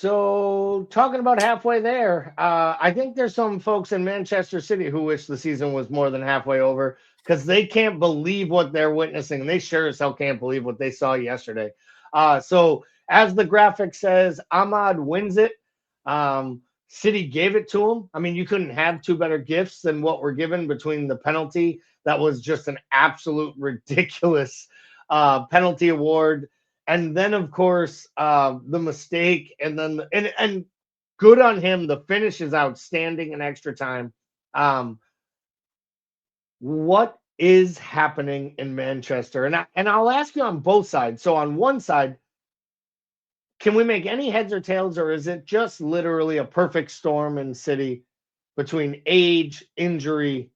So, talking about halfway there, I think there's some folks in Manchester City who wish the season was more than halfway over because they can't believe what they're witnessing. And they sure as hell can't believe what they saw yesterday. So, as the graphic says, Ahmad wins it. City gave it to him. I mean, you couldn't have two better gifts than what were given between the penalty. That was just an absolute ridiculous penalty award, and then of course the mistake, and then and good on him. The finish is outstanding in extra time. Um, what is happening in Manchester? And I'll ask you on both sides. So on one side, can we make any heads or tails, or is it just literally a perfect storm in City between age, injury,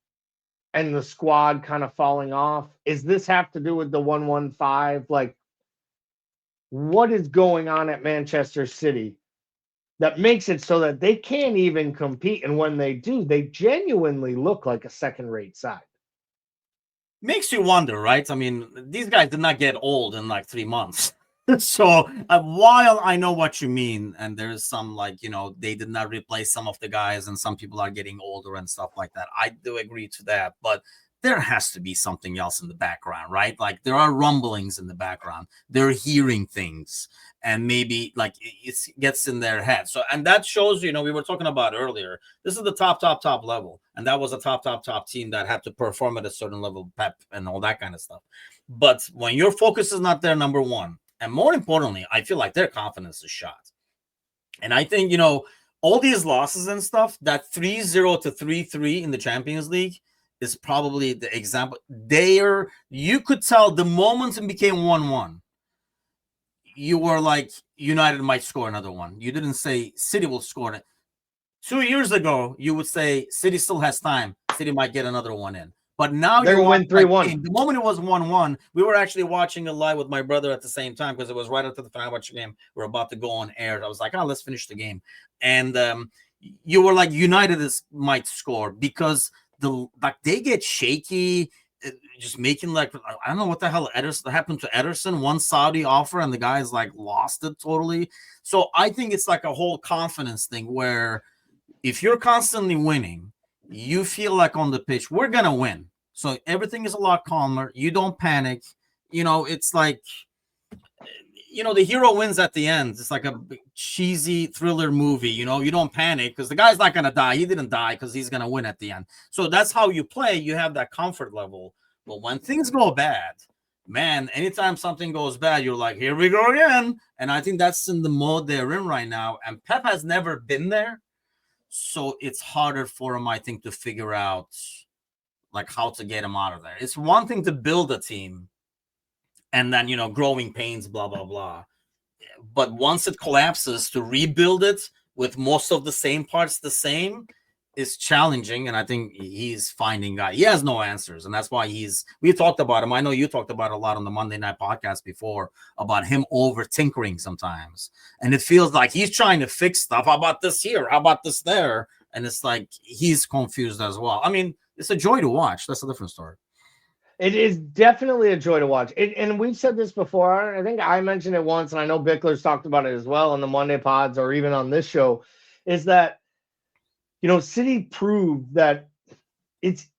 and the squad kind of falling off? Is this have to do with the 115? Like, what is going on at Manchester City that makes it so that they can't even compete? And when they do, they genuinely look like a second-rate side. Makes you wonder, right? I mean, these guys did not get old in like 3 months. So while I know what you mean, and there's some like, they did not replace some of the guys and some people are getting older and stuff like that. I do agree to that, but there has to be something else in the background, right? Like there are rumblings in the background. They're hearing things and maybe like it gets in their head. So, and that shows, we were talking about earlier, this is the top level. And that was a top team that had to perform at a certain level, pep and all that kind of stuff. But when your focus is not there, number one, and more importantly, I feel like their confidence is shot. And I think, all these losses and stuff, that 3-0 to 3-3 in the Champions League is probably the example. You could tell the moment it became 1-1, you were like, United might score another one. You didn't say City will score it. 2 years ago, you would say City still has time. City might get another one in. But now they're going to win 3-1. The moment it was 1-1, we were actually watching it live with my brother at the same time because it was right after the Fenerbahce game. We're about to go on air. I was like, let's finish the game. And you were like, United might score because they get shaky, just making like, I don't know what the hell happened to Ederson. One Saudi offer and the guy's like lost it totally. So I think it's like a whole confidence thing where if you're constantly winning, you feel like on the pitch, we're going to win. So everything is a lot calmer. You don't panic. It's like, the hero wins at the end. It's like a cheesy thriller movie. You don't panic because the guy's not going to die. He didn't die because he's going to win at the end. So that's how you play. You have that comfort level. But when things go bad, man, anytime something goes bad, you're like, here we go again. And I think that's in the mode they're in right now. And Pep has never been there. So it's harder for him, I think, to figure out like how to get him out of there. It's one thing to build a team and then, growing pains, blah, blah, blah. But once it collapses, to rebuild it with most of the same parts the same is challenging. And I think he's finding out. He has no answers. And that's why we talked about him. I know you talked about a lot on the Monday Night Podcast before about him over tinkering sometimes. And it feels like he's trying to fix stuff. How about this here? How about this there? And it's like he's confused as well. I mean, it's a joy to watch. That's a different story. It is definitely a joy to watch. And we've said this before. I think I mentioned it once, and I know Bickler's talked about it as well on the Monday pods or even on this show, is that City proved that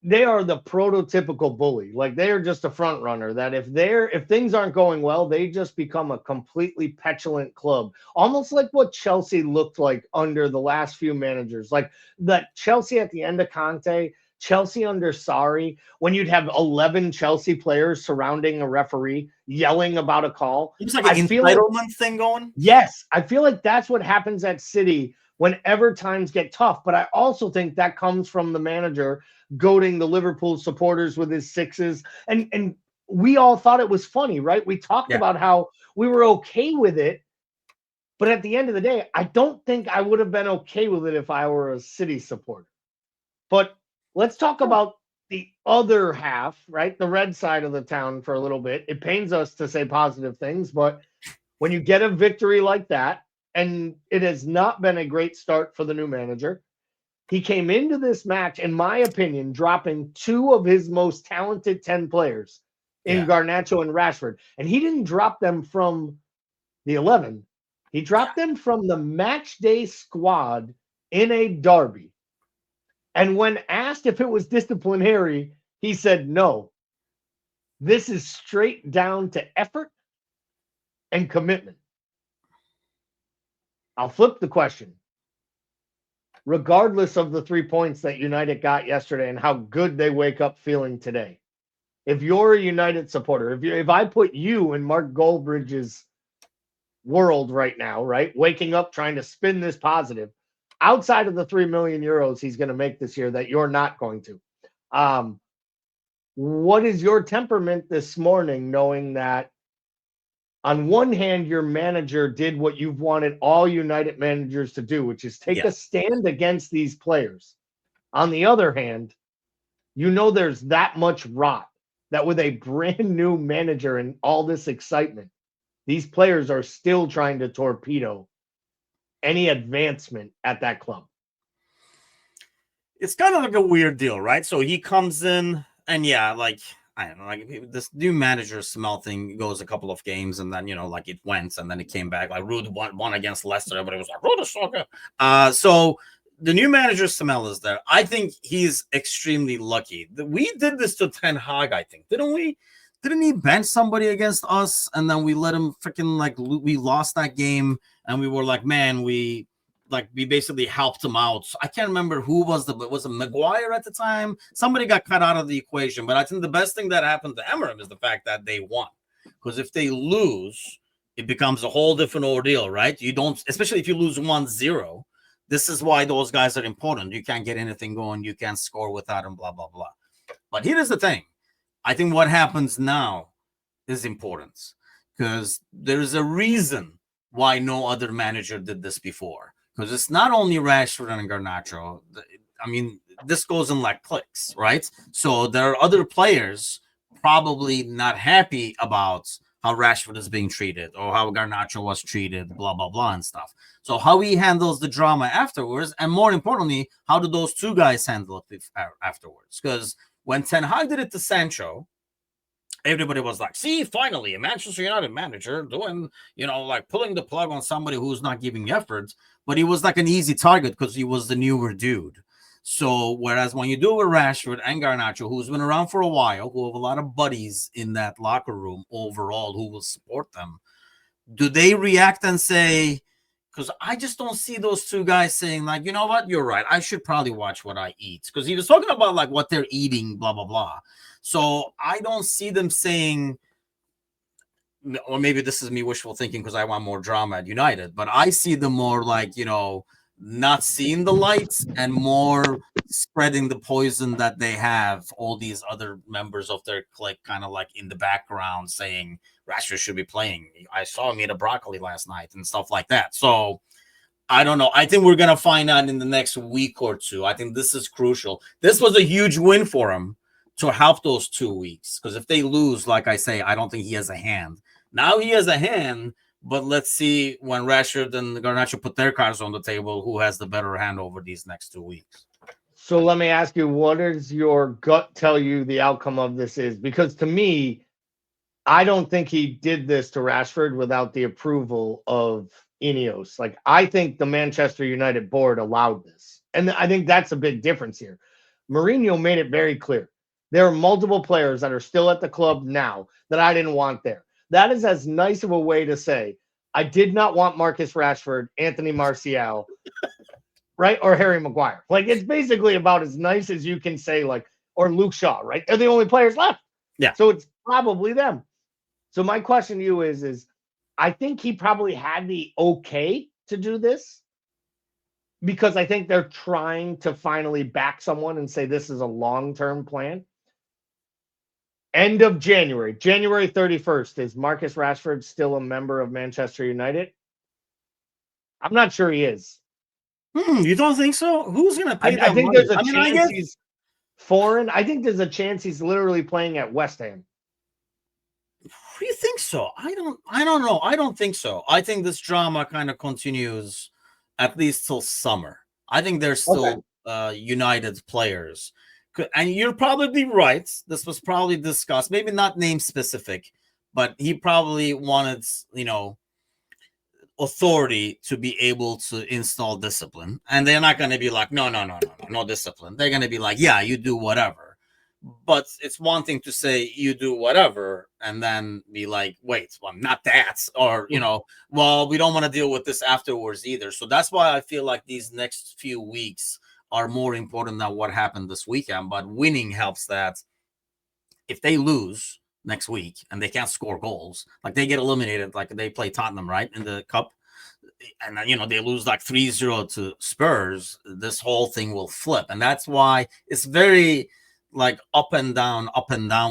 they are the prototypical bully. Like they are just a front runner that if things aren't going well, they just become a completely petulant club. Almost like what Chelsea looked like under the last few managers. Like that Chelsea at the end of Conte, Chelsea under Sarri, when you'd have 11 Chelsea players surrounding a referee yelling about a call. It's like an entitlement thing going. Yes, I feel like that's what happens at City whenever times get tough. But I also think that comes from the manager goading the Liverpool supporters with his sixes. And we all thought it was funny, right? We talked about how we were okay with it. But at the end of the day, I don't think I would have been okay with it if I were a City supporter. But let's talk about the other half, right? The red side of the town for a little bit. It pains us to say positive things, but when you get a victory like that, and it has not been a great start for the new manager. He came into this match, in my opinion, dropping two of his most talented 10 players in Garnacho and Rashford. And he didn't drop them from the 11. He dropped them from the match day squad in a derby. And when asked if it was disciplinary, he said no. This is straight down to effort and commitment. I'll flip the question. Regardless of the 3 points that United got yesterday and how good they wake up feeling today, if you're a United supporter, if I put you in Mark Goldbridge's world right now, right, waking up trying to spin this positive, outside of the 3 million euros he's going to make this year that you're not going to, what is your temperament this morning, knowing that on one hand, your manager did what you've wanted all United managers to do, which is take a stand against these players. On the other hand, you know there's that much rot that with a brand new manager and all this excitement, these players are still trying to torpedo any advancement at that club. It's kind of like a weird deal, right? So he comes in and I don't know, like this new manager smell thing goes a couple of games and then, like it went and then it came back. Like Ruud won against Leicester. Everybody was like, Ruud is so good. So the new manager smell is there. I think he's extremely lucky. We did this to Ten Hag, I think. Didn't we? Didn't he bench somebody against us? And then we let him freaking we lost that game and we were like, man, we basically helped him out. I can't remember who was it Maguire at the time? Somebody got cut out of the equation. But I think the best thing that happened to Emery is the fact that they won. Because if they lose, it becomes a whole different ordeal, right? You don't, especially if you lose 1-0. This is why those guys are important. You can't get anything going. You can't score without them, blah, blah, blah. But here's the thing. I think what happens now is important. Because there's a reason why no other manager did this before. Because it's not only Rashford and Garnacho. I mean, this goes in like clicks, right? So there are other players probably not happy about how Rashford is being treated or how Garnacho was treated, blah, blah, blah, and stuff. So how he handles the drama afterwards, and more importantly, how do those two guys handle it afterwards? Because when Ten Hag did it to Sancho, everybody was like, see, finally, a Manchester United manager doing, like pulling the plug on somebody who's not giving effort. But he was like an easy target because he was the newer dude. So whereas when you do it with Rashford and Garnacho, who's been around for a while, who have a lot of buddies in that locker room overall who will support them, do they react and say, because I just don't see those two guys saying like, you know what, you're right, I should probably watch what I eat. Because he was talking about like what they're eating, blah, blah, blah. So I don't see them saying, or maybe this is me wishful thinking because I want more drama at United, but I see them more like, not seeing the lights and more spreading the poison that they have all these other members of their clique kind of like in the background saying Rashford should be playing. I saw him eat a broccoli last night and stuff like that. So I don't know. I think we're going to find out in the next week or two. I think this is crucial. This was a huge win for him to help those 2 weeks. Because if they lose, like I say, I don't think he has a hand. Now he has a hand, but let's see when Rashford and Garnacho put their cards on the table, who has the better hand over these next 2 weeks. So let me ask you, what does your gut tell you the outcome of this is? Because to me, I don't think he did this to Rashford without the approval of Ineos. Like, I think the Manchester United board allowed this. And I think that's a big difference here. Mourinho made it very clear. There are multiple players that are still at the club now that I didn't want there. That is as nice of a way to say, I did not want Marcus Rashford, Anthony Martial, right? Or Harry Maguire. Like, it's basically about as nice as you can say, like, or Luke Shaw, right? They're the only players left. Yeah. So it's probably them. So my question to you is I think he probably had the okay to do this because I think they're trying to finally back someone and say this is a long-term plan. End of January 31st, is Marcus Rashford still a member of Manchester United? I'm not sure he is. You don't think so? Who's going to pay that I think money? there's a chance he's foreign. I think there's a chance he's literally playing at West Ham. You think so? I don't know. I don't think so. I think this drama kind of continues at least till summer. I think there's still United players. And you're probably right. This was probably discussed, maybe not name specific, but he probably wanted, authority to be able to install discipline, and they're not going to be like, no discipline. They're going to be like, yeah, you do whatever. But it's one thing to say you do whatever and then be like, wait, well, not that, or well, we don't want to deal with this afterwards either. So that's why I feel like these next few weeks are more important than what happened this weekend. But winning helps that. If they lose next week and they can't score goals, like they get eliminated, like they play Tottenham, right, in the cup, and then they lose like 3-0 to Spurs, this whole thing will flip. And that's why it's very like up and down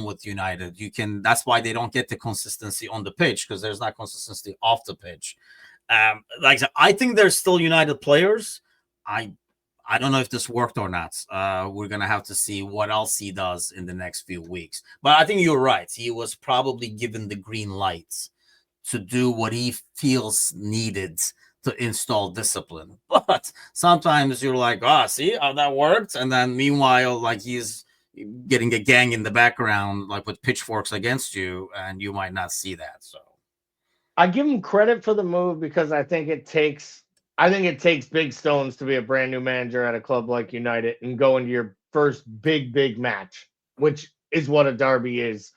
with United. That's why they don't get the consistency on the pitch, because there's not consistency off the pitch. Like I think there's still United players. I don't know if this worked or not. We're going to have to see what else he does in the next few weeks. But I think you're right. He was probably given the green light to do what he feels needed to install discipline. But sometimes you're like, see how that worked? And then meanwhile, like he's getting a gang in the background, like with pitchforks against you, and you might not see that. So I give him credit for the move because I think it takes big stones to be a brand new manager at a club like United and go into your first big match, which is what a derby is,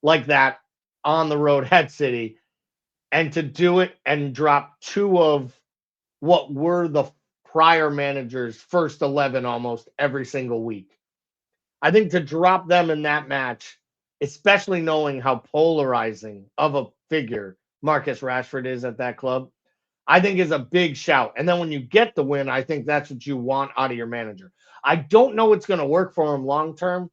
like that on the road at City, and to do it and drop two of what were the prior manager's first 11 almost every single week. I think to drop them in that match, especially knowing how polarizing of a figure Marcus Rashford is at that club, I think is a big shout. And then when you get the win, I think that's what you want out of your manager. I don't know what's going to work for him long term,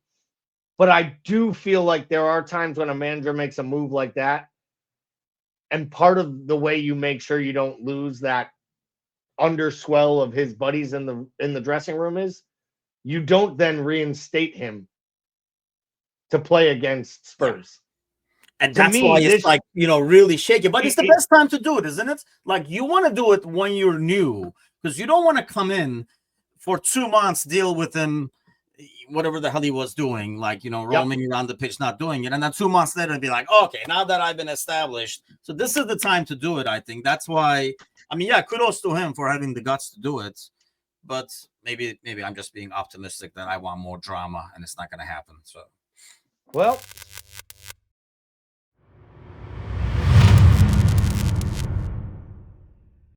but I do feel like there are times when a manager makes a move like that. And part of the way you make sure you don't lose that underswell of his buddies in the dressing room is you don't then reinstate him to play against Spurs. And that's why it's like, really shaky. But it's the best time to do it, isn't it? Like you want to do it when you're new, because you don't want to come in for 2 months, deal with him, whatever the hell he was doing, like, roaming around the pitch, not doing it. And then 2 months later, be like, okay, now that I've been established. So this is the time to do it, I think. That's why, kudos to him for having the guts to do it. But maybe I'm just being optimistic that I want more drama and it's not going to happen. So, well,